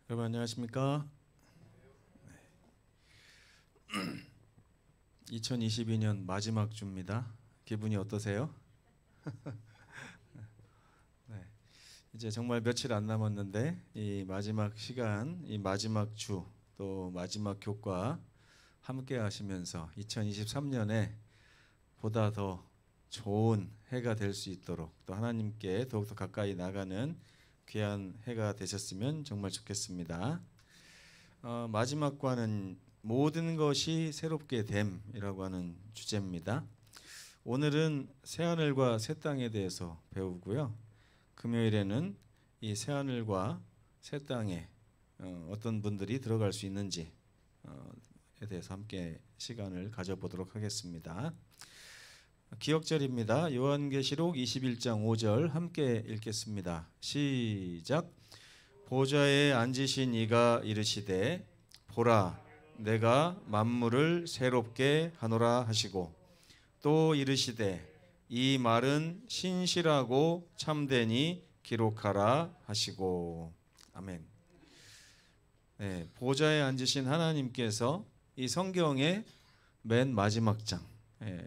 여러분 안녕하십니까? 2022년 마지막 주입니다. 기분이 어떠세요? 네, 이제 정말 며칠 안 남았는데 이 마지막 시간, 이 마지막 주, 또 마지막 교과 함께 하시면서 2023년에 보다 더 좋은 해가 될 수 있도록 또 하나님께 더욱더 가까이 나가는 귀한 해가 되셨으면 정말 좋겠습니다. 마지막과는 모든 것이 새롭게 됨이라고 하는 주제입니다. 오늘은 새하늘과 새 땅에 대해서 배우고요. 금요일에는 이 새하늘과 새 땅에 어떤 분들이 들어갈 수 있는지에 대해서 함께 시간을 가져보도록 하겠습니다. 기억절입니다. 요한계시록 21장 5절 함께 읽겠습니다. 시작. 보좌에 앉으신 이가 이르시되 보라 내가 만물을 새롭게 하노라 하시고 또 이르시되 이 말은 신실하고 참되니 기록하라 하시고. 아멘. 네, 보좌에 앉으신 하나님께서 이 성경의 맨 마지막 장,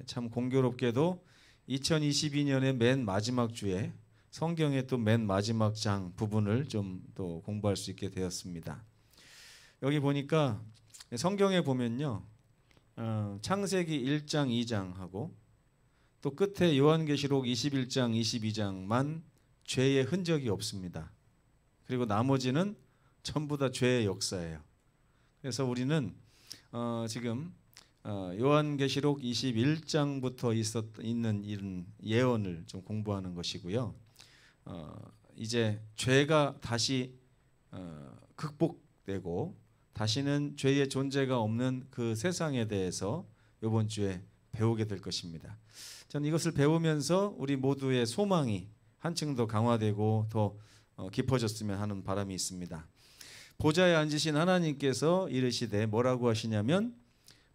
참 공교롭게도 2022년의 맨 마지막 주에 성경의 또 맨 마지막 장 부분을 좀 또 공부할 수 있게 되었습니다. 여기 보니까 성경에 보면요, 창세기 1장 2장하고 또 끝에 요한계시록 21장 22장만 죄의 흔적이 없습니다. 그리고 나머지는 전부 다 죄의 역사예요. 그래서 우리는 지금 요한계시록 21장부터 있는 이런 예언을 좀 공부하는 것이고요. 이제 죄가 다시 극복되고 다시는 죄의 존재가 없는 그 세상에 대해서 이번 주에 배우게 될 것입니다. 저는 이것을 배우면서 우리 모두의 소망이 한층 더 강화되고 더 깊어졌으면 하는 바람이 있습니다. 보좌에 앉으신 하나님께서 이르시되 뭐라고 하시냐면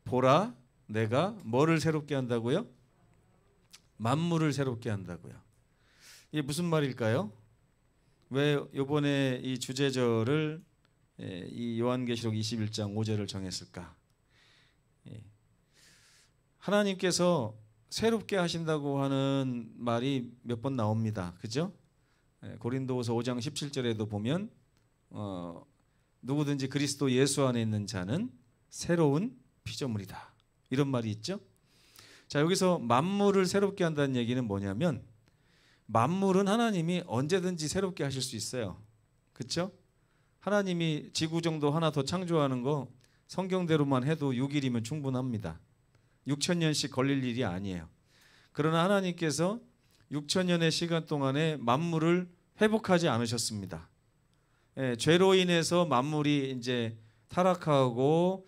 보라 내가 뭐를 새롭게 한다고요? 만물을 새롭게 한다고요. 이게 무슨 말일까요? 왜 이번에 이 주제절을 이 요한계시록 21장 5절을 정했을까? 하나님께서 새롭게 하신다고 하는 말이 몇 번 나옵니다. 그죠? 고린도후서 5장 17절에도 보면 누구든지 그리스도 예수 안에 있는 자는 새로운 피조물이다. 이런 말이 있죠. 자, 여기서 만물을 새롭게 한다는 얘기는 뭐냐면 만물은 하나님이 언제든지 새롭게 하실 수 있어요. 그렇죠? 하나님이 지구 정도 하나 더 창조하는 거 성경대로만 해도 6일이면 충분합니다. 6,000년씩 걸릴 일이 아니에요. 그러나 하나님께서 6,000년의 시간 동안에 만물을 회복하지 않으셨습니다. 죄로 인해서 만물이 이제 타락하고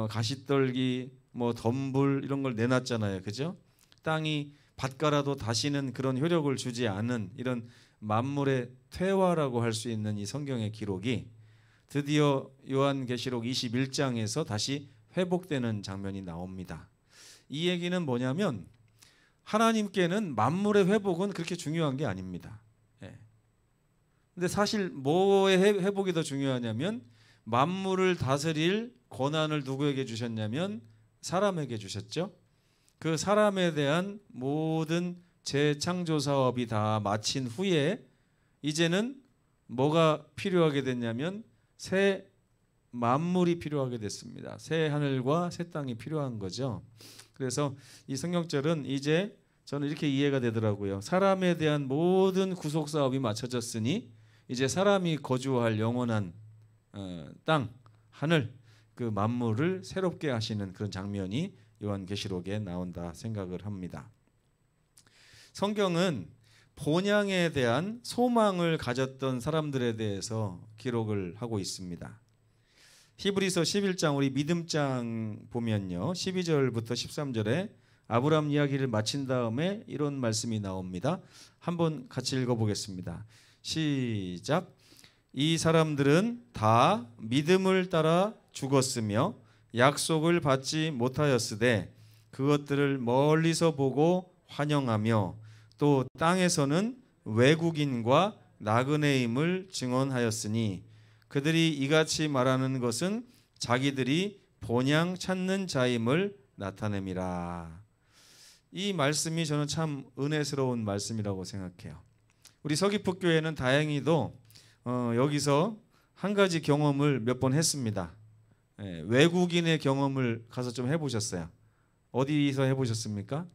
가시떨기, 덤불 이런 걸 내놨잖아요. 그죠? 땅이 밭가라도 다시는 그런 효력을 주지 않은 이런 만물의 퇴화라고 할 수 있는 이 성경의 기록이 드디어 요한계시록 21장에서 다시 회복되는 장면이 나옵니다. 이 얘기는 뭐냐면 하나님께는 만물의 회복은 그렇게 중요한 게 아닙니다. 근데 사실 뭐의 회복이 더 중요하냐면 만물을 다스릴 권한을 누구에게 주셨냐면 사람에게 주셨죠. 그 사람에 대한 모든 재창조 사업이 다 마친 후에 이제는 뭐가 필요하게 됐냐면 새 만물이 필요하게 됐습니다. 새 하늘과 새 땅이 필요한 거죠. 그래서 이 성경절은 이제 저는 이렇게 이해가 되더라고요. 사람에 대한 모든 구속 사업이 마쳐졌으니 이제 사람이 거주할 영원한 땅, 하늘, 그 만물을 새롭게 하시는 그런 장면이 요한계시록에 나온다 생각을 합니다. 성경은 본향에 대한 소망을 가졌던 사람들에 대해서 기록을 하고 있습니다. 히브리서 11장 우리 믿음장 보면요, 12절부터 13절에 아브라함 이야기를 마친 다음에 이런 말씀이 나옵니다. 한번 같이 읽어보겠습니다. 시작. 이 사람들은 다 믿음을 따라 죽었으며 약속을 받지 못하였으되 그것들을 멀리서 보고 환영하며 또 땅에서는 외국인과 나그네임을 증언하였으니 그들이 이같이 말하는 것은 자기들이 본향 찾는 자임을 나타냄이라. 이 말씀이 저는 참 은혜스러운 말씀이라고 생각해요. 우리 서귀포교회는 다행히도 여기서 한 가지 경험을 몇 번 했습니다. 외국인의 경험을 가서 좀 해보셨어요. 어디서 해보셨습니까?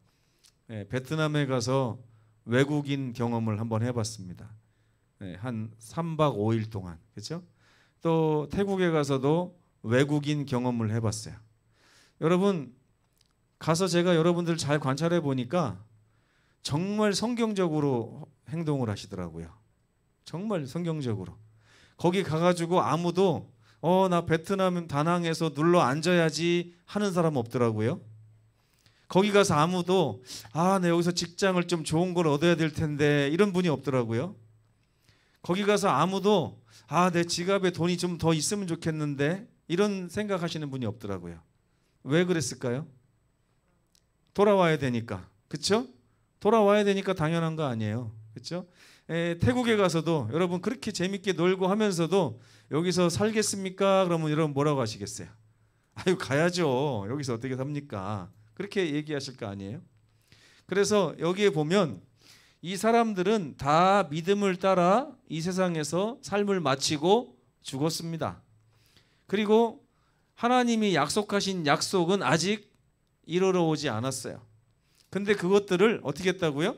베트남에 가서 외국인 경험을 한번 해봤습니다. 한 3박 5일 동안. 그렇죠? 또 태국에 가서도 외국인 경험을 해봤어요. 여러분 가서 제가 여러분들 잘 관찰해 보니까 정말 성경적으로 행동을 하시더라고요. 정말 성경적으로. 거기 가가지고 아무도 나 베트남 다낭에서 눌러 앉아야지 하는 사람 없더라고요. 거기 가서 아무도 나 여기서 직장을 좀 좋은 걸 얻어야 될 텐데 이런 분이 없더라고요. 거기 가서 아무도 내 지갑에 돈이 좀 더 있으면 좋겠는데 이런 생각하시는 분이 없더라고요. 왜 그랬을까요? 돌아와야 되니까. 그렇죠? 돌아와야 되니까 당연한 거 아니에요. 그렇죠? 태국에 가서도 여러분 그렇게 재밌게 놀고 하면서도 여기서 살겠습니까? 그러면 여러분 뭐라고 하시겠어요? 아유 가야죠. 여기서 어떻게 삽니까? 그렇게 얘기하실 거 아니에요? 그래서 여기에 보면 이 사람들은 다 믿음을 따라 이 세상에서 삶을 마치고 죽었습니다. 그리고 하나님이 약속하신 약속은 아직 이루러 오지 않았어요. 근데 그것들을 어떻게 했다고요?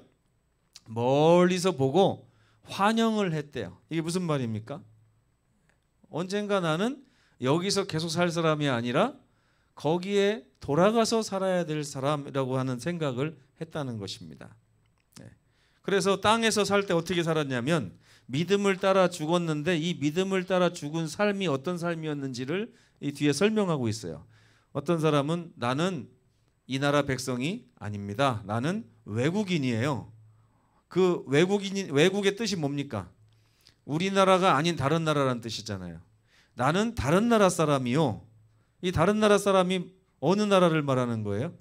멀리서 보고 환영을 했대요. 이게 무슨 말입니까? 언젠가 나는 여기서 계속 살 사람이 아니라 거기에 돌아가서 살아야 될 사람이라고 하는 생각을 했다는 것입니다. 그래서 땅에서 살 때 어떻게 살았냐면 믿음을 따라 죽었는데 이 믿음을 따라 죽은 삶이 어떤 삶이었는지를 이 뒤에 설명하고 있어요. 어떤 사람은 나는 이 나라 백성이 아닙니다. 나는 외국인이에요. 그 외국의 뜻이 뭡니까? 우리나라가 아닌 다른 나라라는 뜻이잖아요. 나는 다른 나라 사람이요. 이 다른 나라 사람이 어느 나라를 말하는 거예요?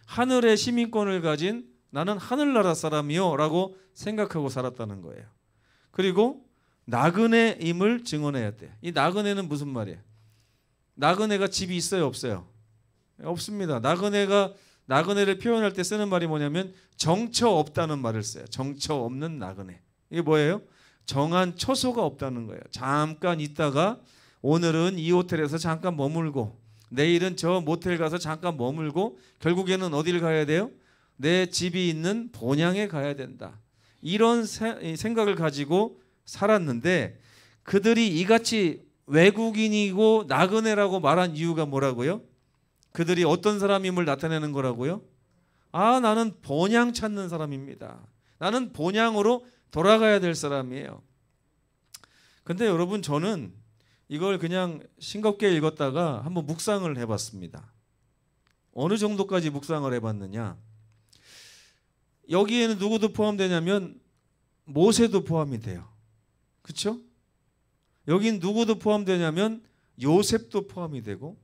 하늘의 시민권을 가진 나는 하늘나라 사람이요 라고 생각하고 살았다는 거예요. 그리고 나그네임을 증언해야 돼. 이 나그네는 무슨 말이에요? 나그네가 집이 있어요 없어요? 없습니다. 나그네를 표현할 때 쓰는 말이 뭐냐면 정처 없다는 말을 써요. 정처 없는 나그네. 이게 뭐예요? 정한 처소가 없다는 거예요. 잠깐 있다가 오늘은 이 호텔에서 잠깐 머물고 내일은 저 모텔 가서 잠깐 머물고 결국에는 어디를 가야 돼요? 내 집이 있는 본향에 가야 된다. 이런 생각을 가지고 살았는데 그들이 이같이 외국인이고 나그네라고 말한 이유가 뭐라고요? 그들이 어떤 사람임을 나타내는 거라고요? 나는 본향 찾는 사람입니다. 나는 본향으로 돌아가야 될 사람이에요. 근데 여러분 저는 이걸 그냥 싱겁게 읽었다가 한번 묵상을 해봤습니다. 어느 정도까지 묵상을 해봤느냐? 여기에는 누구도 포함되냐면 모세도 포함이 돼요. 그렇죠? 여긴 누구도 포함되냐면 요셉도 포함이 되고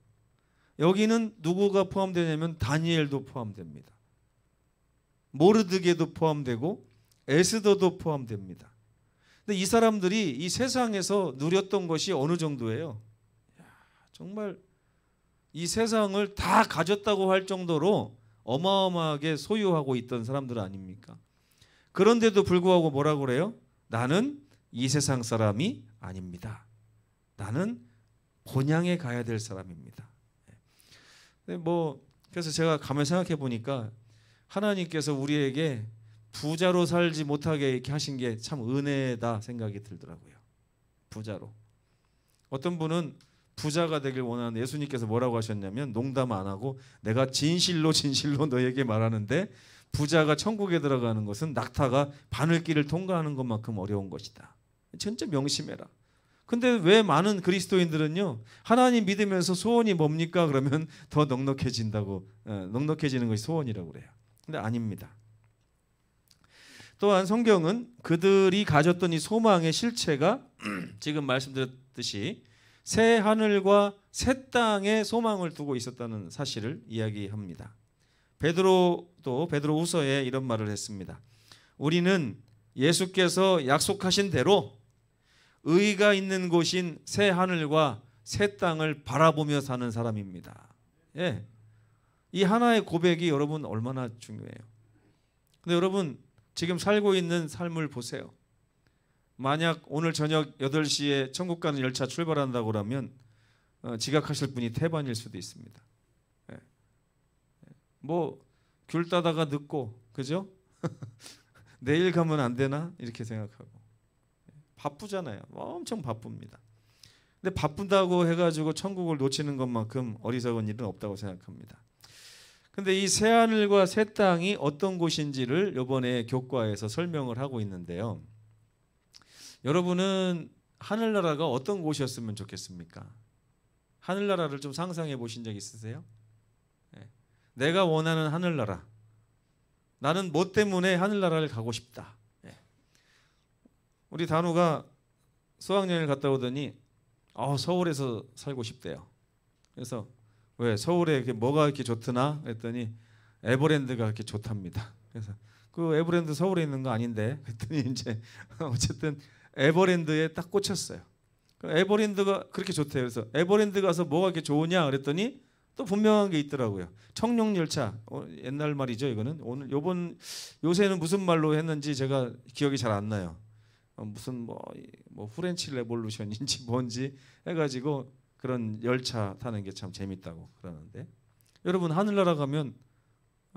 여기는 누구가 포함되냐면 다니엘도 포함됩니다. 모르드게도 포함되고 에스더도 포함됩니다. 근데 이 사람들이 이 세상에서 누렸던 것이 어느 정도예요? 정말 이 세상을 다 가졌다고 할 정도로 어마어마하게 소유하고 있던 사람들 아닙니까? 그런데도 불구하고 뭐라고 그래요? 나는 이 세상 사람이 아닙니다. 나는 본향에 가야 될 사람입니다. 그래서 제가 가만히 생각해 보니까 하나님께서 우리에게 부자로 살지 못하게 이렇게 하신 게 참 은혜다 생각이 들더라고요. 부자로. 어떤 분은 부자가 되길 원하는 예수님께서 뭐라고 하셨냐면 농담 안 하고 내가 진실로 너에게 말하는데 부자가 천국에 들어가는 것은 낙타가 바늘길을 통과하는 것만큼 어려운 것이다. 진짜 명심해라. 근데 왜 많은 그리스도인들은요 하나님 믿으면서 소원이 뭡니까? 그러면 더 넉넉해지는 것이 소원이라고 그래요. 근데 아닙니다. 또한 성경은 그들이 가졌던 이 소망의 실체가 지금 말씀드렸듯이 새 하늘과 새 땅에 소망을 두고 있었다는 사실을 이야기합니다. 베드로도 베드로후서에 이런 말을 했습니다. 우리는 예수께서 약속하신 대로 의가 있는 곳인 새 하늘과 새 땅을 바라보며 사는 사람입니다. 예. 이 하나의 고백이 여러분 얼마나 중요해요. 근데 여러분 지금 살고 있는 삶을 보세요. 만약 오늘 저녁 8시에 천국 가는 열차 출발한다고 하면 지각하실 분이 태반일 수도 있습니다. 예. 뭐 귤 따다가 늦고 그죠? 내일 가면 안 되나? 이렇게 생각하고 바쁘잖아요. 엄청 바쁩니다. 근데 바쁜다고 해가지고 천국을 놓치는 것만큼 어리석은 일은 없다고 생각합니다. 근데 이 새하늘과 새 땅이 어떤 곳인지를 이번에 교과에서 설명을 하고 있는데요. 여러분은 하늘나라가 어떤 곳이었으면 좋겠습니까? 하늘나라를 좀 상상해 보신 적 있으세요? 내가 원하는 하늘나라. 나는 뭐 때문에 하늘나라를 가고 싶다. 우리 단우가 수학여행을 갔다 오더니 서울에서 살고 싶대요. 그래서 왜 서울에 뭐가 이렇게 좋더나 했더니 에버랜드가 이렇게 좋답니다. 그래서 그 에버랜드 서울에 있는 거 아닌데 그랬더니 이제 어쨌든 에버랜드에 딱 꽂혔어요. 에버랜드가 그렇게 좋대요. 그래서 에버랜드 가서 뭐가 이렇게 좋으냐 그랬더니 또 분명한 게 있더라고요. 청룡열차 옛날 말이죠. 이거는 오늘 요새는 무슨 말로 했는지 제가 기억이 잘 안 나요. 무슨 뭐 프렌치 레볼루션인지 뭔지 해가지고 그런 열차 타는 게 참 재밌다고 그러는데 여러분 하늘나라 가면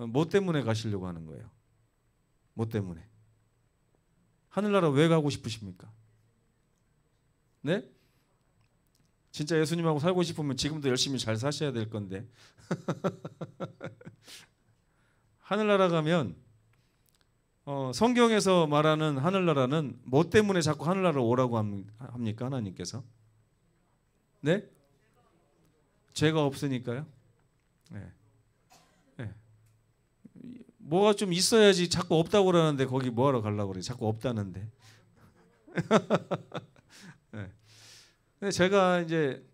뭐 때문에 가시려고 하는 거예요? 뭐 때문에? 하늘나라 왜 가고 싶으십니까? 네? 진짜 예수님하고 살고 싶으면 지금도 열심히 잘 사셔야 될 건데 하늘나라 가면 성경에서 말하는 하늘나라는 뭐 때문에 자꾸 하늘나라로 오라고 합니까? 하나님께서? 네? 죄가 없으니까요. 네. 네. 뭐가 좀 있어야지 자꾸 없다고 그러는데 거기 뭐하러 가려고 그래? 자꾸 없다는데. 네. 근데 제가 이제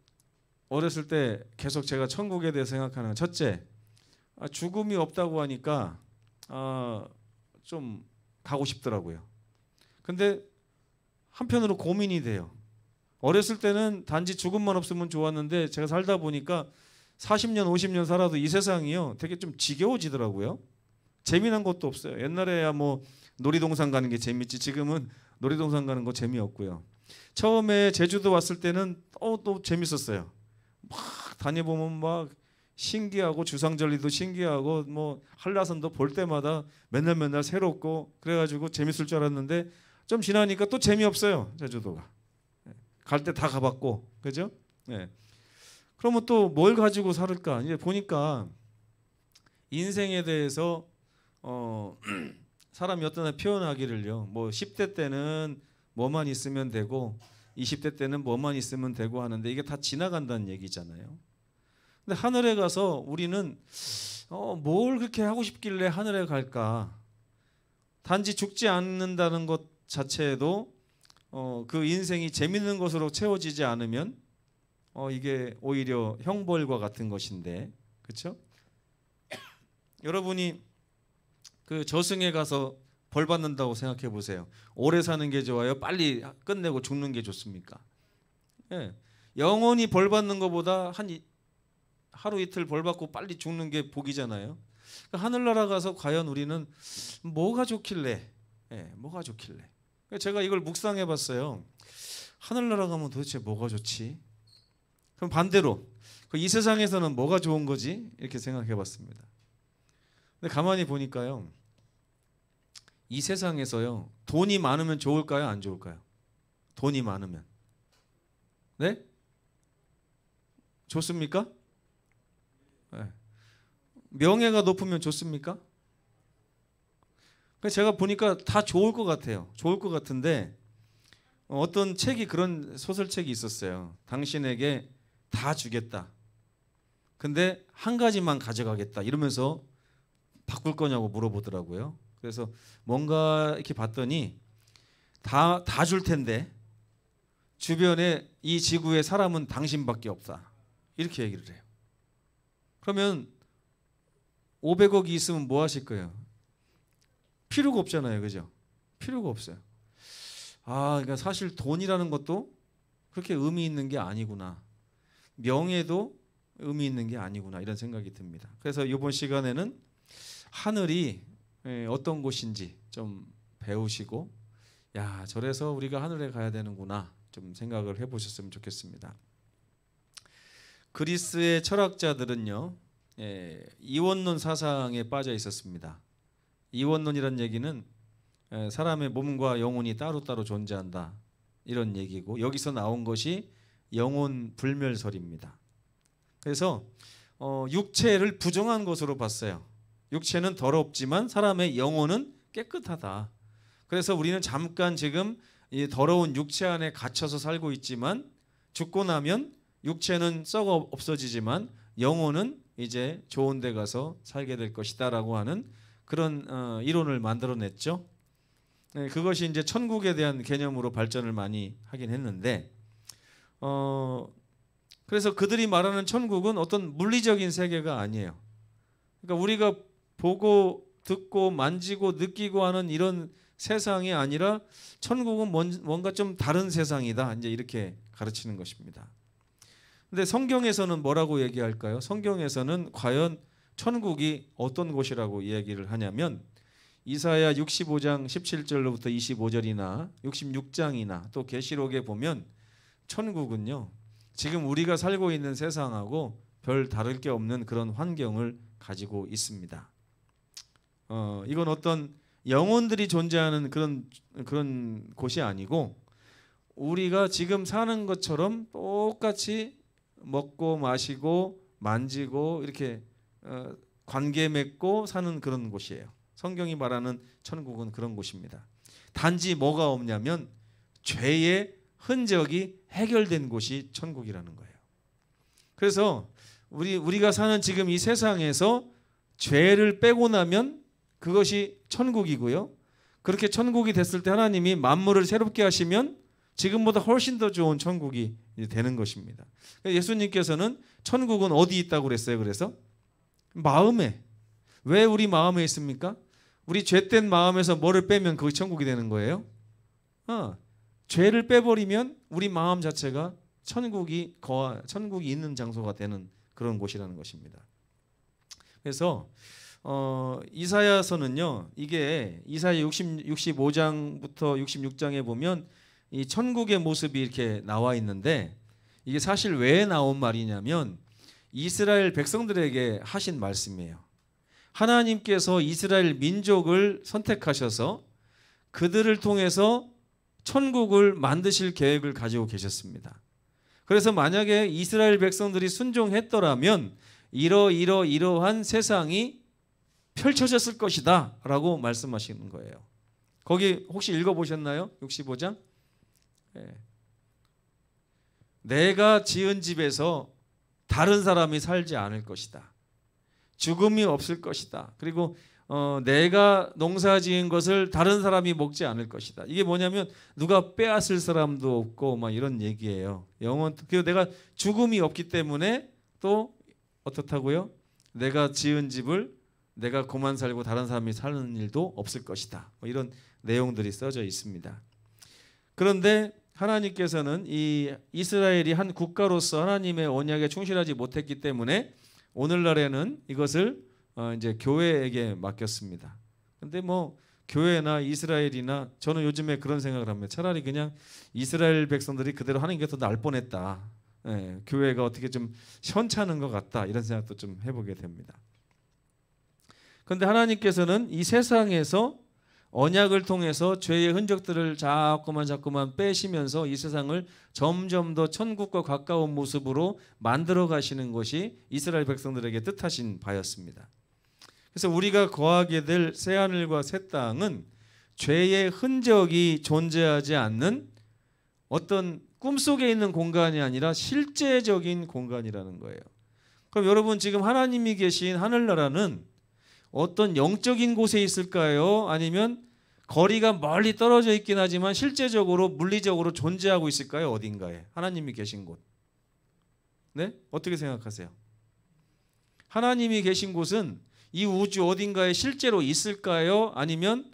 어렸을 때 계속 제가 천국에 대해서 생각하는 첫째, 죽음이 없다고 하니까 좀 가고 싶더라고요. 근데 한편으로 고민이 돼요. 어렸을 때는 단지 죽음만 없으면 좋았는데 제가 살다 보니까 40년, 50년 살아도 이 세상이요 되게 좀 지겨워지더라고요. 재미난 것도 없어요. 옛날에야 뭐 놀이동산 가는 게 재밌지 지금은 놀이동산 가는 거 재미없고요. 처음에 제주도 왔을 때는 또 재밌었어요. 막 다녀보면 막 신기하고 주상절리도 신기하고 뭐 한라산도 볼 때마다 맨날 새롭고 그래가지고 재밌을 줄 알았는데 좀 지나니까 또 재미없어요. 제주도가. 갈 때 다 가봤고 그죠? 네. 그러면 또 뭘 가지고 살을까? 이제 보니까 인생에 대해서 사람이 어떤 날 표현하기를요. 뭐 10대 때는 뭐만 있으면 되고 20대 때는 뭐만 있으면 되고 하는데 이게 다 지나간다는 얘기잖아요. 근데 하늘에 가서 우리는 뭘 그렇게 하고 싶길래 하늘에 갈까? 단지 죽지 않는다는 것 자체도 그 인생이 재밌는 것으로 채워지지 않으면 이게 오히려 형벌과 같은 것인데, 그렇죠? 여러분이 그 저승에 가서 벌 받는다고 생각해 보세요. 오래 사는 게 좋아요? 빨리 끝내고 죽는 게 좋습니까? 예. 영원히 벌 받는 것보다 하루 이틀 벌 받고 빨리 죽는 게 복이잖아요. 그러니까 하늘나라 가서 과연 우리는 뭐가 좋길래? 예, 뭐가 좋길래? 제가 이걸 묵상해 봤어요. 하늘나라 가면 도대체 뭐가 좋지? 그럼 반대로 이 세상에서는 뭐가 좋은 거지? 이렇게 생각해 봤습니다. 근데 가만히 보니까요. 이 세상에서요. 돈이 많으면 좋을까요? 안 좋을까요? 돈이 많으면. 네? 좋습니까? 네. 명예가 높으면 좋습니까? 제가 보니까 다 좋을 것 같아요. 좋을 것 같은데 어떤 책이 그런 소설책이 있었어요. 당신에게 다 주겠다. 근데 한 가지만 가져가겠다. 이러면서 바꿀 거냐고 물어보더라고요. 그래서 뭔가 이렇게 봤더니 다 줄 텐데 주변에 이 지구의 사람은 당신밖에 없다. 이렇게 얘기를 해요. 그러면 500억이 있으면 뭐 하실 거예요? 필요가 없잖아요. 그죠? 필요가 없어요. 그러니까 사실 돈이라는 것도 그렇게 의미 있는 게 아니구나. 명예도 의미 있는 게 아니구나. 이런 생각이 듭니다. 그래서 이번 시간에는 하늘이 어떤 곳인지 좀 배우시고, 야, 저래서 우리가 하늘에 가야 되는구나 좀 생각을 해보셨으면 좋겠습니다. 그리스의 철학자들은요, 이원론 사상에 빠져 있었습니다. 이원론이란 얘기는 사람의 몸과 영혼이 따로따로 존재한다, 이런 얘기고, 여기서 나온 것이 영혼 불멸설입니다. 그래서 육체를 부정한 것으로 봤어요. 육체는 더럽지만 사람의 영혼은 깨끗하다. 그래서 우리는 잠깐 지금 이 더러운 육체 안에 갇혀서 살고 있지만, 죽고 나면 육체는 썩어 없어지지만 영혼은 이제 좋은 데 가서 살게 될 것이다 라고 하는 그런 이론을 만들어냈죠. 그것이 이제 천국에 대한 개념으로 발전을 많이 하긴 했는데, 그래서 그들이 말하는 천국은 어떤 물리적인 세계가 아니에요. 그러니까 우리가 보고 듣고 만지고 느끼고 하는 이런 세상이 아니라 천국은 뭔가 좀 다른 세상이다, 이제 이렇게 가르치는 것입니다. 근데 성경에서는 뭐라고 얘기할까요? 성경에서는 과연 천국이 어떤 곳이라고 이야기를 하냐면, 이사야 65장 17절로부터 25절이나 66장이나 또 계시록에 보면 천국은요, 지금 우리가 살고 있는 세상하고 별 다를 게 없는 그런 환경을 가지고 있습니다. 이건 어떤 영혼들이 존재하는 그런 곳이 아니고, 우리가 지금 사는 것처럼 똑같이 먹고 마시고 만지고 이렇게 관계 맺고 사는 그런 곳이에요. 성경이 말하는 천국은 그런 곳입니다. 단지 뭐가 없냐면 죄의 흔적이 해결된 곳이 천국이라는 거예요. 그래서 우리가 사는 지금 이 세상에서 죄를 빼고 나면 그것이 천국이고요. 그렇게 천국이 됐을 때 하나님이 만물을 새롭게 하시면 지금보다 훨씬 더 좋은 천국이 되는 것입니다. 예수님께서는 천국은 어디 있다고 그랬어요? 그래서 마음에. 왜 우리 마음에 있습니까? 우리 죄된 마음에서 뭐를 빼면 그게 천국이 되는 거예요? 죄를 빼버리면 우리 마음 자체가 천국이 있는 장소가 되는 그런 곳이라는 것입니다. 그래서 이사야서는요, 이게 이사야 65장부터 66장에 보면 이 천국의 모습이 이렇게 나와 있는데, 이게 사실 왜 나온 말이냐면 이스라엘 백성들에게 하신 말씀이에요. 하나님께서 이스라엘 민족을 선택하셔서 그들을 통해서 천국을 만드실 계획을 가지고 계셨습니다. 그래서 만약에 이스라엘 백성들이 순종했더라면 이러한 세상이 펼쳐졌을 것이다 라고 말씀하시는 거예요. 거기 혹시 읽어보셨나요? 65장? 내가 지은 집에서 다른 사람이 살지 않을 것이다. 죽음이 없을 것이다. 그리고 내가 농사지은 것을 다른 사람이 먹지 않을 것이다. 이게 뭐냐면 누가 빼앗을 사람도 없고 막 이런 얘기예요. 그리고 내가 죽음이 없기 때문에 또 어떻다고요? 내가 지은 집을 내가 그만 살고 다른 사람이 사는 일도 없을 것이다. 뭐 이런 내용들이 써져 있습니다. 그런데 하나님께서는 이 이스라엘이 한 국가로서 하나님의 언약에 충실하지 못했기 때문에 오늘날에는 이것을 이제 교회에게 맡겼습니다. 근데 뭐 교회나 이스라엘이나, 저는 요즘에 그런 생각을 합니다. 차라리 그냥 이스라엘 백성들이 그대로 하는 게 더 나을 뻔했다. 교회가 어떻게 좀 현찮은 것 같다, 이런 생각도 좀 해보게 됩니다. 그런데 하나님께서는 이 세상에서 언약을 통해서 죄의 흔적들을 자꾸만 빼시면서 이 세상을 점점 더 천국과 가까운 모습으로 만들어 가시는 것이 이스라엘 백성들에게 뜻하신 바였습니다. 그래서 우리가 거하게 될 새하늘과 새 땅은 죄의 흔적이 존재하지 않는 어떤 꿈속에 있는 공간이 아니라 실제적인 공간이라는 거예요. 그럼 여러분, 지금 하나님이 계신 하늘나라는 어떤 영적인 곳에 있을까요? 아니면 거리가 멀리 떨어져 있긴 하지만 실제적으로 물리적으로 존재하고 있을까요? 어딘가에 하나님이 계신 곳. 네? 어떻게 생각하세요? 하나님이 계신 곳은 이 우주 어딘가에 실제로 있을까요? 아니면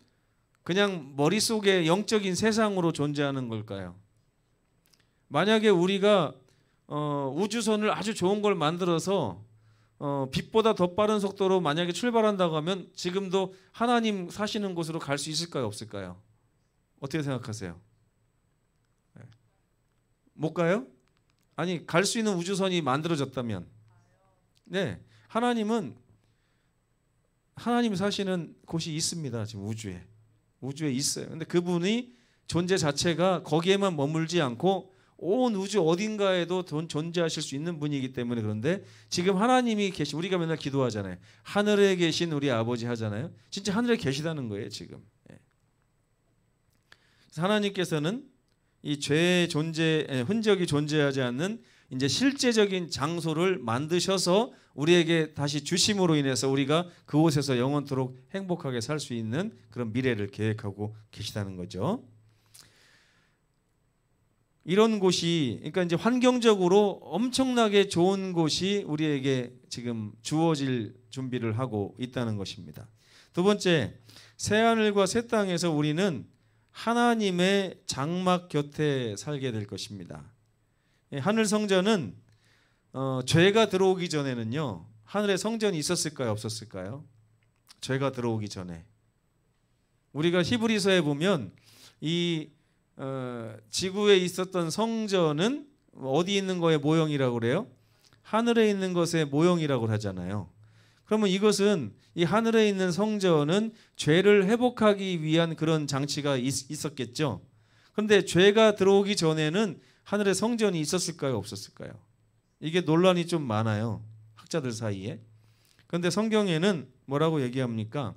그냥 머릿속에 영적인 세상으로 존재하는 걸까요? 만약에 우리가 우주선을 아주 좋은 걸 만들어서 빛보다 더 빠른 속도로 만약에 출발한다고 하면 지금도 하나님 사시는 곳으로 갈 수 있을까요? 없을까요? 어떻게 생각하세요? 못 가요? 아니, 갈 수 있는 우주선이 만들어졌다면, 네, 하나님이 사시는 곳이 있습니다. 지금 우주에 있어요. 근데 그분이 존재 자체가 거기에만 머물지 않고 온 우주 어딘가에도 존재하실 수 있는 분이기 때문에. 그런데 지금 하나님이 우리가 맨날 기도하잖아요. 하늘에 계신 우리 아버지 하잖아요. 진짜 하늘에 계시다는 거예요, 지금. 하나님께서는 이 죄의 흔적이 존재하지 않는 이제 실제적인 장소를 만드셔서 우리에게 다시 주심으로 인해서 우리가 그곳에서 영원토록 행복하게 살 수 있는 그런 미래를 계획하고 계시다는 거죠. 이런 곳이, 그러니까 이제 환경적으로 엄청나게 좋은 곳이 우리에게 지금 주어질 준비를 하고 있다는 것입니다. 두 번째, 새하늘과 새 땅에서 우리는 하나님의 장막 곁에 살게 될 것입니다. 하늘 성전은 죄가 들어오기 전에는요, 하늘에 성전이 있었을까요, 없었을까요? 죄가 들어오기 전에. 우리가 히브리서에 보면 이 지구에 있었던 성전은 어디 있는 거의 모형이라고 그래요? 하늘에 있는 것의 모형이라고 하잖아요. 그러면 이것은 이 하늘에 있는 성전은 죄를 회복하기 위한 그런 장치가 있었겠죠. 그런데 죄가 들어오기 전에는 하늘에 성전이 있었을까요, 없었을까요? 이게 논란이 좀 많아요, 학자들 사이에. 그런데 성경에는 뭐라고 얘기합니까?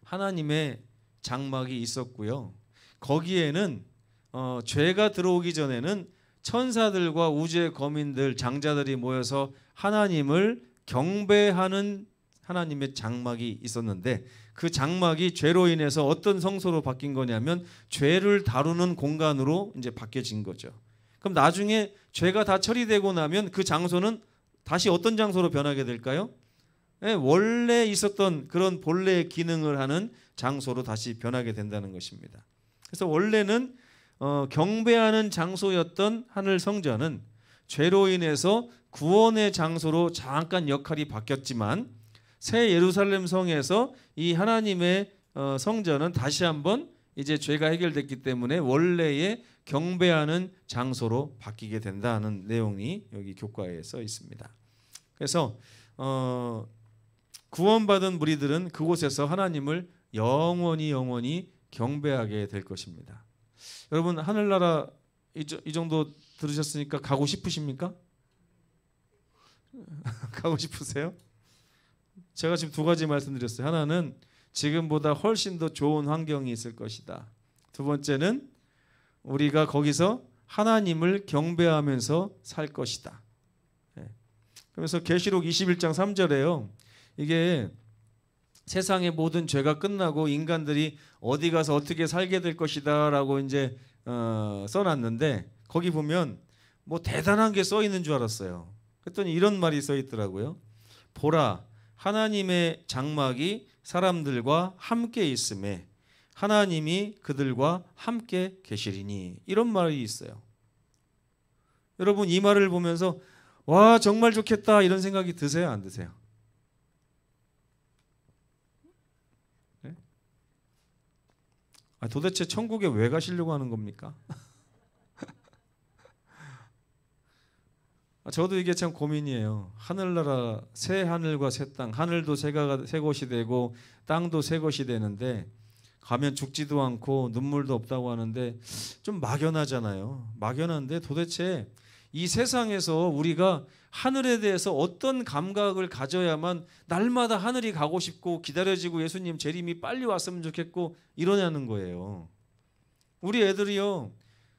하나님의 장막이 있었고요. 거기에는 죄가 들어오기 전에는 천사들과 우주의 거민들, 장자들이 모여서 하나님을 경배하는 하나님의 장막이 있었는데, 그 장막이 죄로 인해서 어떤 성소로 바뀐 거냐면 죄를 다루는 공간으로 이제 바뀌어진 거죠. 그럼 나중에 죄가 다 처리되고 나면 그 장소는 다시 어떤 장소로 변하게 될까요? 네, 원래 있었던 그런 본래의 기능을 하는 장소로 다시 변하게 된다는 것입니다. 그래서 원래는 경배하는 장소였던 하늘 성전은 죄로 인해서 구원의 장소로 잠깐 역할이 바뀌었지만, 새 예루살렘 성에서 이 하나님의 성전은 다시 한번 이제 죄가 해결됐기 때문에 원래의 경배하는 장소로 바뀌게 된다는 내용이 여기 교과에 써 있습니다. 그래서 구원받은 무리들은 그곳에서 하나님을 영원히 경배하게 될 것입니다. 여러분, 하늘나라 이 정도 들으셨으니까 가고 싶으십니까? 가고 싶으세요? 제가 지금 두 가지 말씀드렸어요. 하나는 지금보다 훨씬 더 좋은 환경이 있을 것이다. 두 번째는 우리가 거기서 하나님을 경배하면서 살 것이다. 그래서 계시록 21장 3절에요. 이게 세상의 모든 죄가 끝나고 인간들이 어디 가서 어떻게 살게 될 것이다라고 이제 써놨는데, 거기 보면 뭐 대단한 게 써 있는 줄 알았어요. 그랬더니 이런 말이 써 있더라고요. 보라, 하나님의 장막이 사람들과 함께 있음에 하나님이 그들과 함께 계시리니, 이런 말이 있어요. 여러분, 이 말을 보면서 와, 정말 좋겠다 이런 생각이 드세요, 안 드세요? 네? 도대체 천국에 왜 가시려고 하는 겁니까? 저도 이게 참 고민이에요. 하늘나라, 새 하늘과 새 땅, 하늘도 새 곳이 되고 땅도 새 것이 되는데 가면 죽지도 않고 눈물도 없다고 하는데 좀 막연하잖아요. 막연한데 도대체 이 세상에서 우리가 하늘에 대해서 어떤 감각을 가져야만 날마다 하늘이 가고 싶고 기다려지고 예수님 재림이 빨리 왔으면 좋겠고 이러냐는 거예요. 우리 애들이요,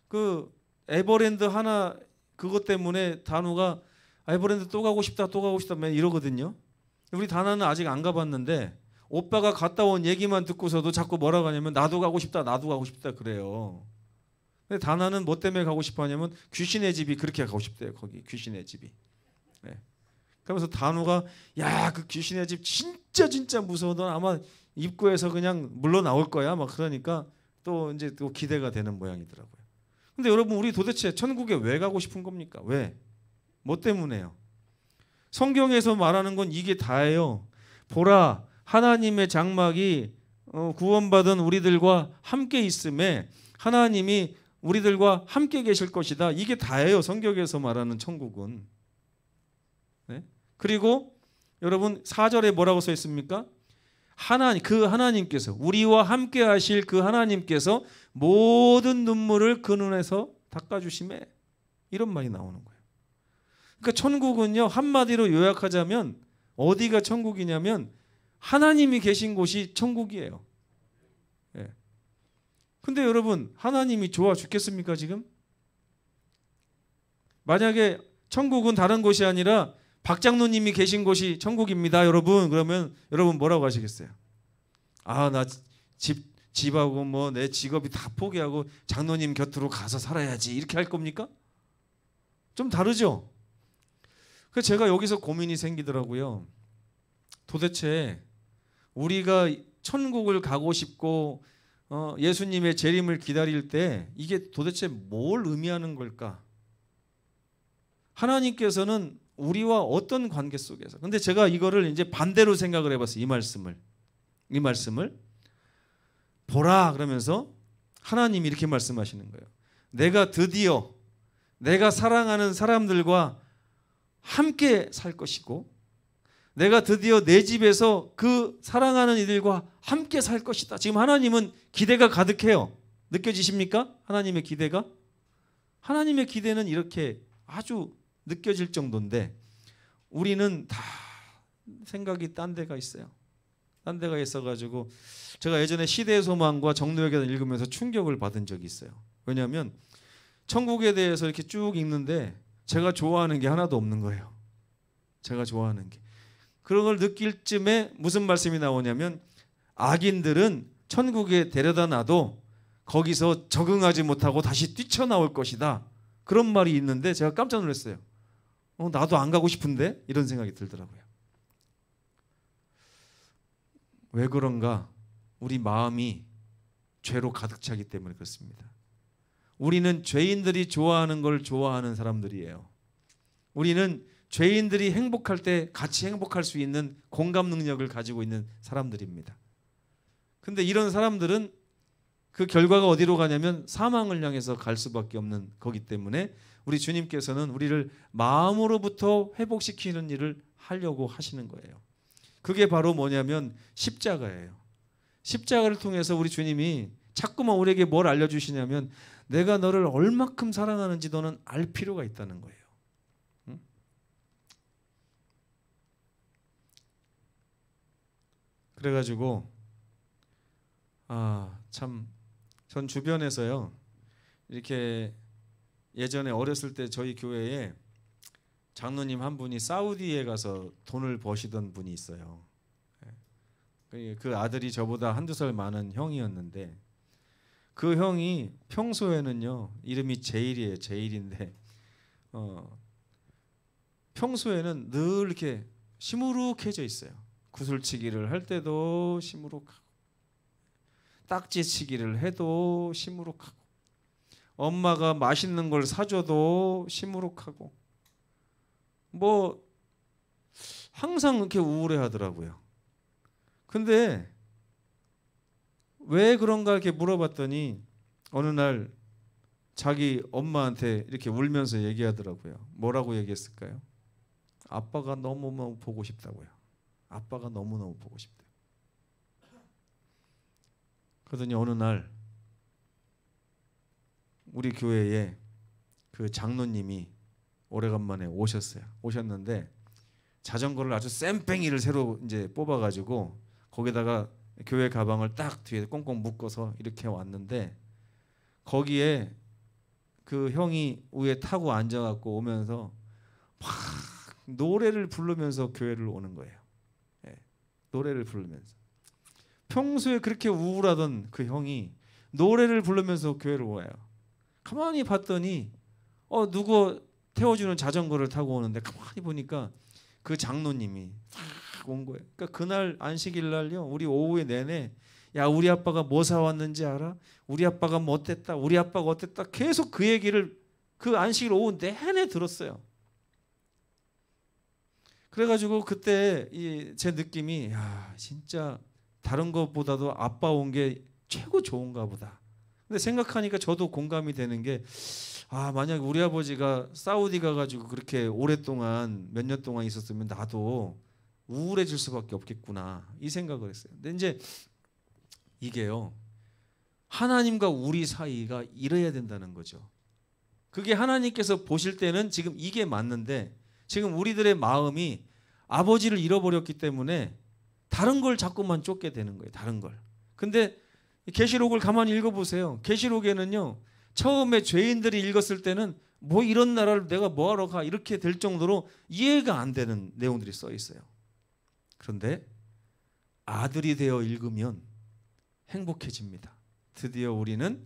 그 에버랜드 하나 그것 때문에 단우가 에버랜드 또 가고 싶다 맨 이러거든요. 우리 다나는 아직 안 가봤는데 오빠가 갔다 온 얘기만 듣고서도 자꾸 뭐라고 하냐면 나도 가고 싶다 그래요. 근데 다나는 뭐 때문에 가고 싶어 하냐면 귀신의 집이 그렇게 가고 싶대요. 거기 귀신의 집이. 네. 그러면서 단우가 야, 그 귀신의 집 진짜 무서워. 넌 아마 입구에서 그냥 물러 나올 거야 막 그러니까 또 이제 또 기대가 되는 모양이더라고요. 근데 여러분 우리 도대체 천국에 왜 가고 싶은 겁니까? 왜? 뭐 때문에요? 성경에서 말하는 건 이게 다예요. 보라 하나님의 장막이 구원받은 우리들과 함께 있음에 하나님이 우리들과 함께 계실 것이다. 이게 다예요. 성경에서 말하는 천국은. 네? 그리고 여러분 4절에 뭐라고 써 있습니까? 그 하나님께서 우리와 함께 하실 그 하나님께서 모든 눈물을 그 눈에서 닦아주심에 이런 말이 나오는 거예요. 그러니까 천국은요 한마디로 요약하자면 어디가 천국이냐면 하나님이 계신 곳이 천국이에요. 예. 근데 여러분 하나님이 좋아 죽겠습니까 지금? 만약에 천국은 다른 곳이 아니라 박장로님이 계신 곳이 천국입니다 여러분, 그러면 여러분 뭐라고 하시겠어요? 아 나 집하고 뭐 내 직업이 다 포기하고 장로님 곁으로 가서 살아야지 이렇게 할 겁니까? 좀 다르죠? 그래서 제가 여기서 고민이 생기더라고요. 도대체 우리가 천국을 가고 싶고 예수님의 재림을 기다릴 때 이게 도대체 뭘 의미하는 걸까? 하나님께서는 우리와 어떤 관계 속에서, 근데 제가 이거를 이제 반대로 생각을 해봤어요. 이 말씀을 보라 그러면서 하나님이 이렇게 말씀하시는 거예요. 내가 드디어 내가 사랑하는 사람들과 함께 살 것이고 내가 드디어 내 집에서 그 사랑하는 이들과 함께 살 것이다. 지금 하나님은 기대가 가득해요. 느껴지십니까? 하나님의 기대가? 하나님의 기대는 이렇게 아주 느껴질 정도인데 우리는 다 생각이 딴 데가 있어요. 딴 데가 있어가지고 제가 예전에 시대의 소망과 정로역을 읽으면서 충격을 받은 적이 있어요. 왜냐하면 천국에 대해서 이렇게 쭉 읽는데 제가 좋아하는 게 하나도 없는 거예요. 제가 좋아하는 게. 그런 걸 느낄 쯤에 무슨 말씀이 나오냐면 악인들은 천국에 데려다 놔도 거기서 적응하지 못하고 다시 뛰쳐나올 것이다. 그런 말이 있는데 제가 깜짝 놀랐어요. 나도 안 가고 싶은데? 이런 생각이 들더라고요. 왜 그런가? 우리 마음이 죄로 가득 차기 때문에 그렇습니다. 우리는 죄인들이 좋아하는 걸 좋아하는 사람들이에요. 우리는 죄인들이 행복할 때 같이 행복할 수 있는 공감 능력을 가지고 있는 사람들입니다. 근데 이런 사람들은 그 결과가 어디로 가냐면 사망을 향해서 갈 수밖에 없는 거기 때문에 우리 주님께서는 우리를 마음으로부터 회복시키는 일을 하려고 하시는 거예요. 그게 바로 뭐냐면 십자가예요. 십자가를 통해서 우리 주님이 자꾸만 우리에게 뭘 알려주시냐면 내가 너를 얼마큼 사랑하는지 너는 알 필요가 있다는 거예요. 응? 그래가지고 참 전 주변에서요 이렇게 예전에 어렸을 때 저희 교회에 장로님 한 분이 사우디에 가서 돈을 버시던 분이 있어요. 그 아들이 저보다 한두 살 많은 형이었는데 그 형이 평소에는요 이름이 제일이에요. 제일인데 평소에는 늘 이렇게 시무룩해져 있어요. 구슬치기를 할 때도 시무룩하고 딱지치기를 해도 시무룩하고 엄마가 맛있는 걸 사줘도 시무룩하고 뭐 항상 이렇게 우울해하더라고요. 근데 왜 그런가 이렇게 물어봤더니 어느 날 자기 엄마한테 이렇게 울면서 얘기하더라고요. 뭐라고 얘기했을까요? 아빠가 너무너무 보고 싶다고요. 아빠가 너무너무 보고 싶대요. 그러더니 어느 날 우리 교회에 그 장로님이 오래간만에 오셨어요. 오셨는데 자전거를 아주 쌩뺑이를 새로 이제 뽑아가지고 거기다가 교회 가방을 딱 뒤에 꽁꽁 묶어서 이렇게 왔는데 거기에 그 형이 위에 타고 앉아갖고 오면서 막 노래를 부르면서 교회를 오는 거예요. 네, 노래를 부르면서. 평소에 그렇게 우울하던 그 형이 노래를 부르면서 교회를 와요. 가만히 봤더니 누구 태워주는 자전거를 타고 오는데 가만히 보니까 그 장로님이 온 거예요. 그러니까 그날 안식일 날요, 우리 오후에 내내 야 우리 아빠가 뭐 사왔는지 알아? 우리 아빠가 뭐 어땠다? 우리 아빠가 어땠다? 계속 그 얘기를 그 안식일 오후 내내 들었어요. 그래가지고 그때 제 느낌이 야 진짜 다른 것보다도 아빠 온 게 최고 좋은가 보다. 근데 생각하니까 저도 공감이 되는 게 만약 우리 아버지가 사우디 가가지고 그렇게 오랫동안 몇 년 동안 있었으면 나도 우울해질 수밖에 없겠구나 이 생각을 했어요. 근데 이제 이게요 하나님과 우리 사이가 이래야 된다는 거죠. 그게 하나님께서 보실 때는 지금 이게 맞는데 지금 우리들의 마음이 아버지를 잃어버렸기 때문에 다른 걸 자꾸만 쫓게 되는 거예요. 다른 걸. 근데 계시록을 가만히 읽어보세요. 계시록에는요 처음에 죄인들이 읽었을 때는 뭐 이런 나라를 내가 뭐하러 가 이렇게 될 정도로 이해가 안 되는 내용들이 써 있어요. 그런데 아들이 되어 읽으면 행복해집니다. 드디어 우리는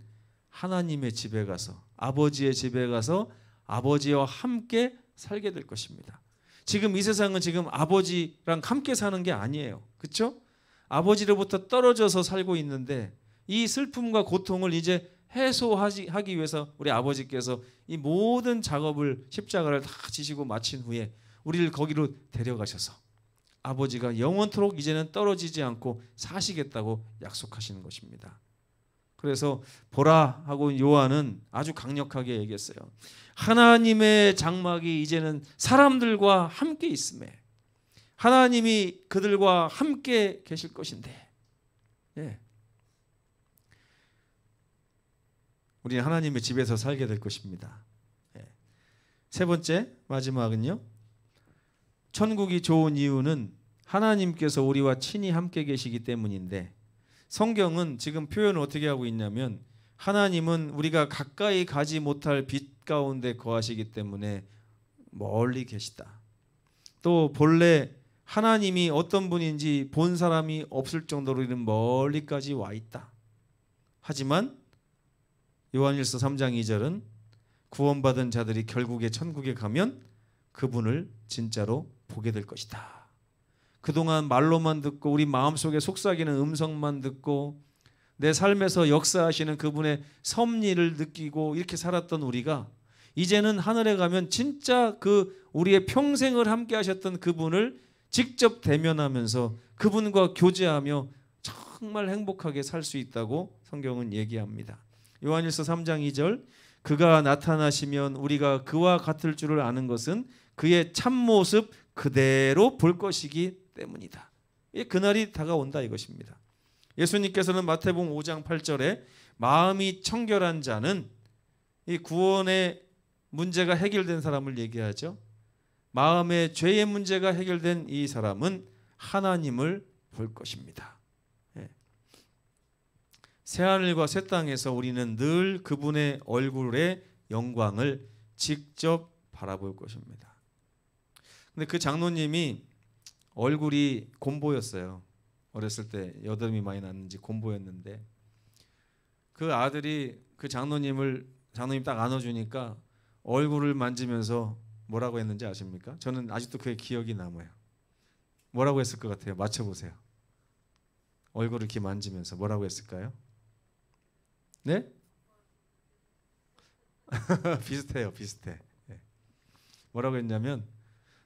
하나님의 집에 가서 아버지의 집에 가서 아버지와 함께 살게 될 것입니다. 지금 이 세상은 지금 아버지랑 함께 사는 게 아니에요. 그렇죠? 아버지로부터 떨어져서 살고 있는데 이 슬픔과 고통을 이제 해소하기 위해서 우리 아버지께서 이 모든 작업을 십자가를 다 지시고 마친 후에 우리를 거기로 데려가셔서 아버지가 영원토록 이제는 떨어지지 않고 사시겠다고 약속하시는 것입니다. 그래서 보라 하고 요한은 아주 강력하게 얘기했어요. 하나님의 장막이 이제는 사람들과 함께 있음에 하나님이 그들과 함께 계실 것인데 우리는 하나님의 집에서 살게 될 것입니다. 세 번째 마지막은요. 천국이 좋은 이유는 하나님께서 우리와 친히 함께 계시기 때문인데 성경은 지금 표현을 어떻게 하고 있냐면 하나님은 우리가 가까이 가지 못할 빛 가운데 거하시기 때문에 멀리 계시다. 또 본래 하나님이 어떤 분인지 본 사람이 없을 정도로 이는 멀리까지 와 있다. 하지만 요한일서 3장 2절은 구원받은 자들이 결국에 천국에 가면 그분을 진짜로 보게 될 것이다. 그동안 말로만 듣고 우리 마음속에 속삭이는 음성만 듣고 내 삶에서 역사하시는 그분의 섭리를 느끼고 이렇게 살았던 우리가 이제는 하늘에 가면 진짜 그 우리의 평생을 함께 하셨던 그분을 직접 대면하면서 그분과 교제하며 정말 행복하게 살 수 있다고 성경은 얘기합니다. 요한일서 3장 2절 그가 나타나시면 우리가 그와 같을 줄을 아는 것은 그의 참모습 그대로 볼 것이기 때문이다. 그날이 다가온다 이것입니다. 예수님께서는 마태복음 5장 8절에 마음이 청결한 자는 이 구원의 문제가 해결된 사람을 얘기하죠. 마음의 죄의 문제가 해결된 이 사람은 하나님을 볼 것입니다. 새하늘과 새 땅에서 우리는 늘 그분의 얼굴의 영광을 직접 바라볼 것입니다. 근데 그 장로님이 얼굴이 곰보였어요. 어렸을 때 여드름이 많이 났는지 곰보였는데 그 아들이 그 장로님 딱 안아주니까 얼굴을 만지면서 뭐라고 했는지 아십니까? 저는 아직도 그게 기억이 남아요. 뭐라고 했을 것 같아요? 맞춰보세요. 얼굴을 이렇게 만지면서 뭐라고 했을까요? 네? 비슷해요. 비슷해. 네. 뭐라고 했냐면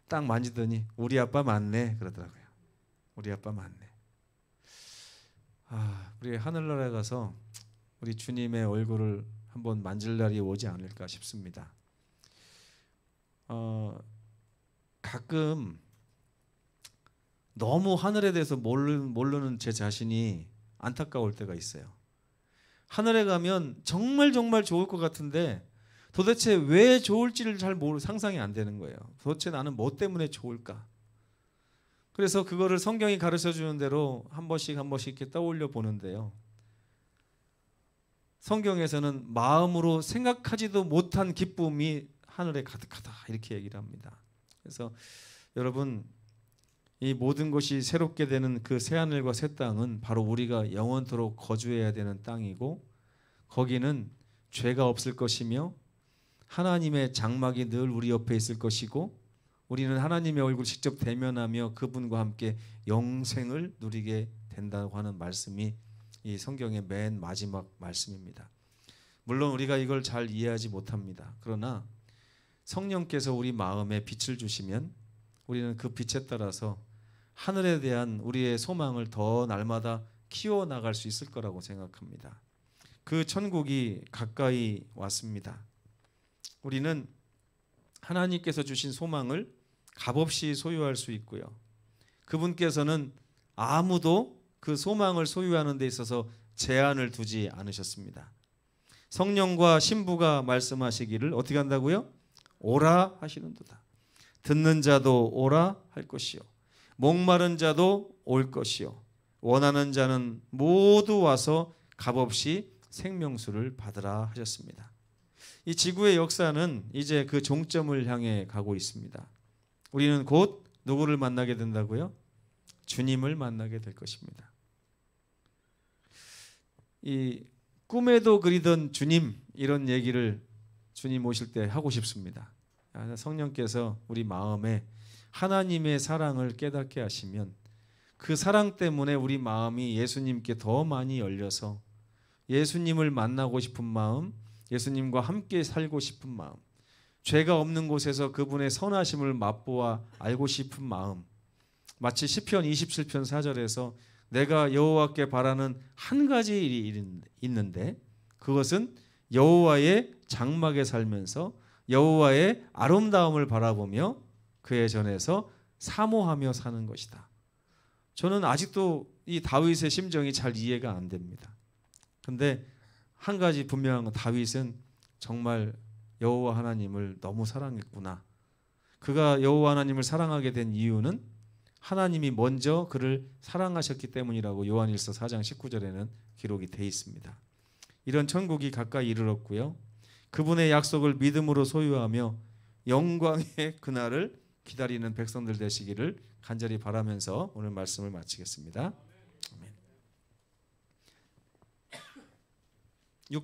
딱 만지더니 우리 아빠 맞네 그러더라고요. 우리 아빠 맞네. 우리 하늘나라에 가서 우리 주님의 얼굴을 한번 만질 날이 오지 않을까 싶습니다. 가끔 너무 하늘에 대해서 모르는 제 자신이 안타까울 때가 있어요. 하늘에 가면 정말 정말 좋을 것 같은데 도대체 왜 좋을지를 잘 상상이 안 되는 거예요. 도대체 나는 뭐 때문에 좋을까? 그래서 그거를 성경이 가르쳐 주는 대로 한 번씩 이렇게 떠올려 보는데요. 성경에서는 마음으로 생각하지도 못한 기쁨이 하늘에 가득하다 이렇게 얘기를 합니다. 그래서 여러분 이 모든 것이 새롭게 되는 그 새하늘과 새 땅은 바로 우리가 영원토록 거주해야 되는 땅이고 거기는 죄가 없을 것이며 하나님의 장막이 늘 우리 옆에 있을 것이고 우리는 하나님의 얼굴 직접 대면하며 그분과 함께 영생을 누리게 된다고 하는 말씀이 이 성경의 맨 마지막 말씀입니다. 물론 우리가 이걸 잘 이해하지 못합니다. 그러나 성령께서 우리 마음에 빛을 주시면 우리는 그 빛에 따라서 하늘에 대한 우리의 소망을 더 날마다 키워나갈 수 있을 거라고 생각합니다. 그 천국이 가까이 왔습니다. 우리는 하나님께서 주신 소망을 값없이 소유할 수 있고요. 그분께서는 아무도 그 소망을 소유하는 데 있어서 제한을 두지 않으셨습니다. 성령과 신부가 말씀하시기를 어떻게 한다고요? 오라 하시는도다. 듣는 자도 오라 할 것이요 목마른 자도 올 것이요 원하는 자는 모두 와서 값없이 생명수를 받으라 하셨습니다. 이 지구의 역사는 이제 그 종점을 향해 가고 있습니다. 우리는 곧 누구를 만나게 된다고요? 주님을 만나게 될 것입니다. 이 꿈에도 그리던 주님, 이런 얘기를 주님 오실 때 하고 싶습니다. 성령께서 우리 마음에 하나님의 사랑을 깨닫게 하시면 그 사랑 때문에 우리 마음이 예수님께 더 많이 열려서 예수님을 만나고 싶은 마음, 예수님과 함께 살고 싶은 마음, 죄가 없는 곳에서 그분의 선하심을 맛보아 알고 싶은 마음, 마치 시편 27편 4절에서 내가 여호와께 바라는 한 가지 일이 있는데 그것은 여호와의 장막에 살면서 여호와의 아름다움을 바라보며 그의 전에서 사모하며 사는 것이다. 저는 아직도 이 다윗의 심정이 잘 이해가 안 됩니다. 근데 한 가지 분명한 건 다윗은 정말 여호와 하나님을 너무 사랑했구나. 그가 여호와 하나님을 사랑하게 된 이유는 하나님이 먼저 그를 사랑하셨기 때문이라고 요한일서 4장 19절에는 기록이 되어 있습니다. 이런 천국이 가까이 이르렀고요. 그분의 약속을 믿음으로 소유하며 영광의 그날을 기다리는 백성들 되시기를 간절히 바라면서 오늘 말씀을 마치겠습니다.